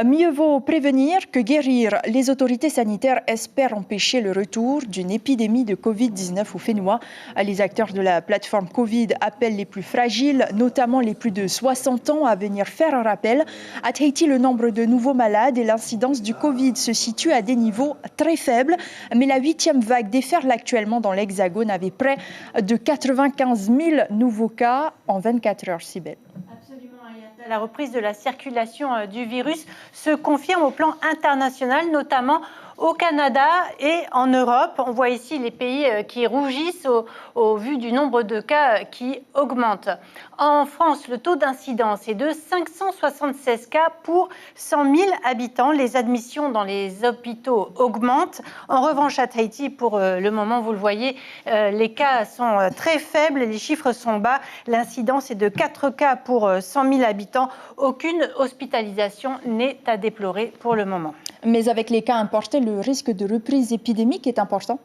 Mieux vaut prévenir que guérir. Les autorités sanitaires espèrent empêcher le retour d'une épidémie de Covid-19 au Fénois. Les acteurs de la plateforme Covid appellent les plus fragiles, notamment les plus de 60 ans, à venir faire un rappel. À Tahiti, le nombre de nouveaux malades et l'incidence du Covid se situent à des niveaux très faibles. Mais la 8e vague déferle actuellement dans l'Hexagone avec près de 95 000 nouveaux cas en 24 heures, Cybèle. La reprise de la circulation du virus se confirme au plan international, notamment au Canada et en Europe. On voit ici les pays qui rougissent au vu du nombre de cas qui augmente. En France, le taux d'incidence est de 576 cas pour 100 000 habitants. Les admissions dans les hôpitaux augmentent. En revanche, à Tahiti, pour le moment, vous le voyez, les cas sont très faibles, les chiffres sont bas. L'incidence est de 4 cas pour 100 000 habitants. Aucune hospitalisation n'est à déplorer pour le moment. Mais avec les cas importés, le risque de reprise épidémique est important.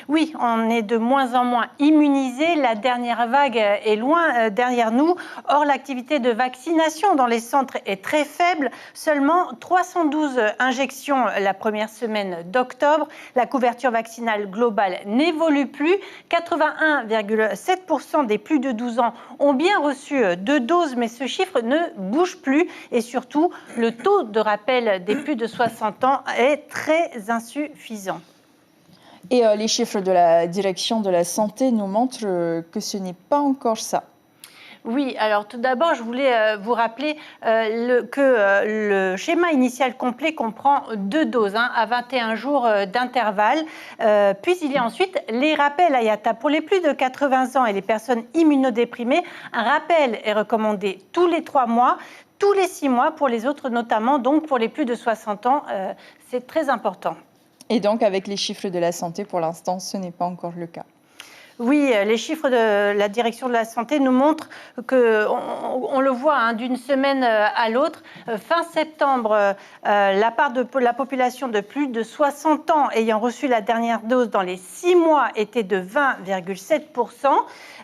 Oui, on est de moins en moins immunisés. La dernière vague est loin derrière nous. Or, l'activité de vaccination dans les centres est très faible. Seulement 312 injections la première semaine d'octobre. La couverture vaccinale globale n'évolue plus. 81,7% des plus de 12 ans ont bien reçu 2 doses, mais ce chiffre ne bouge plus. Et surtout, le taux de rappel des plus de 60 ans est très insuffisant. Et les chiffres de la direction de la santé nous montrent que ce n'est pas encore ça. Oui, alors tout d'abord, je voulais vous rappeler que le schéma initial complet comprend 2 doses à 21 jours d'intervalle. Puis il y a ensuite les rappels Ayata. Pour les plus de 80 ans et les personnes immunodéprimées, un rappel est recommandé tous les 3 mois. Tous les 6 mois pour les autres notamment, donc pour les plus de 60 ans, c'est très important. Et donc, avec les chiffres de la santé, pour l'instant, ce n'est pas encore le cas. Oui, les chiffres de la direction de la santé nous montrent que, on le voit d'une semaine à l'autre, fin septembre, la part de la population de plus de 60 ans ayant reçu la dernière dose dans les 6 mois était de 20,7%.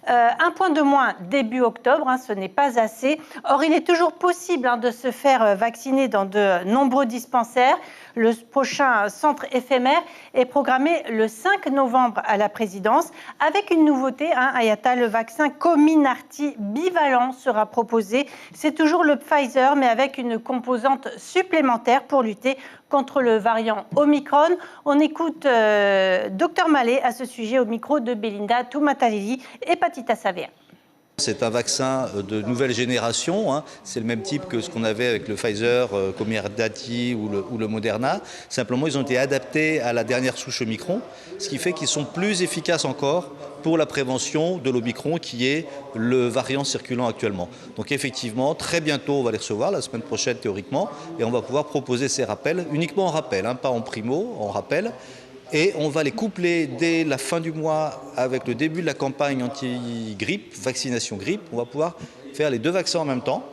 Un point de moins début octobre, ce n'est pas assez. Or, il est toujours possible de se faire vacciner dans de nombreux dispensaires. Le prochain centre éphémère est programmé le 5 novembre à la présidence. Avec une nouveauté, Ayata, le vaccin Comirnaty bivalent sera proposé. C'est toujours le Pfizer, mais avec une composante supplémentaire pour lutter contre le variant Omicron. On écoute Dr Mallet à ce sujet au micro de Belinda Tumatalili, hépatitas aviaire. C'est un vaccin de nouvelle génération, c'est le même type que ce qu'on avait avec le Pfizer, Comirnaty ou le Moderna. Simplement, ils ont été adaptés à la dernière souche Omicron, ce qui fait qu'ils sont plus efficaces encore pour la prévention de l'Omicron, qui est le variant circulant actuellement. Donc effectivement, très bientôt, on va les recevoir, la semaine prochaine théoriquement, et on va pouvoir proposer ces rappels, uniquement en rappel, pas en primo, en rappel. Et on va les coupler dès la fin du mois avec le début de la campagne anti-grippe, vaccination grippe. On va pouvoir faire les 2 vaccins en même temps.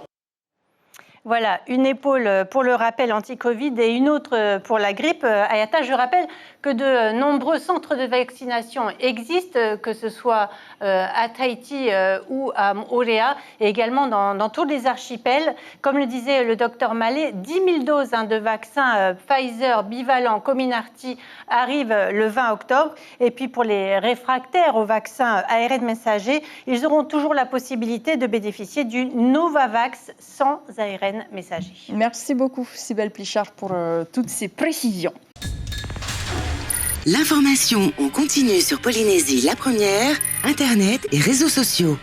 Voilà, une épaule pour le rappel anti-Covid et une autre pour la grippe. Ayata, je rappelle que de nombreux centres de vaccination existent, que ce soit à Tahiti ou à Moorea, et également dans tous les archipels. Comme le disait le docteur Mallet, 10 000 doses de vaccins Pfizer bivalent Comirnaty arrivent le 20 octobre. Et puis pour les réfractaires au vaccin ARN messager, ils auront toujours la possibilité de bénéficier du Novavax sans ARN messager. Merci beaucoup, Cybèle Plichard, pour toutes ces précisions. L'information en continu sur Polynésie la première, Internet et réseaux sociaux.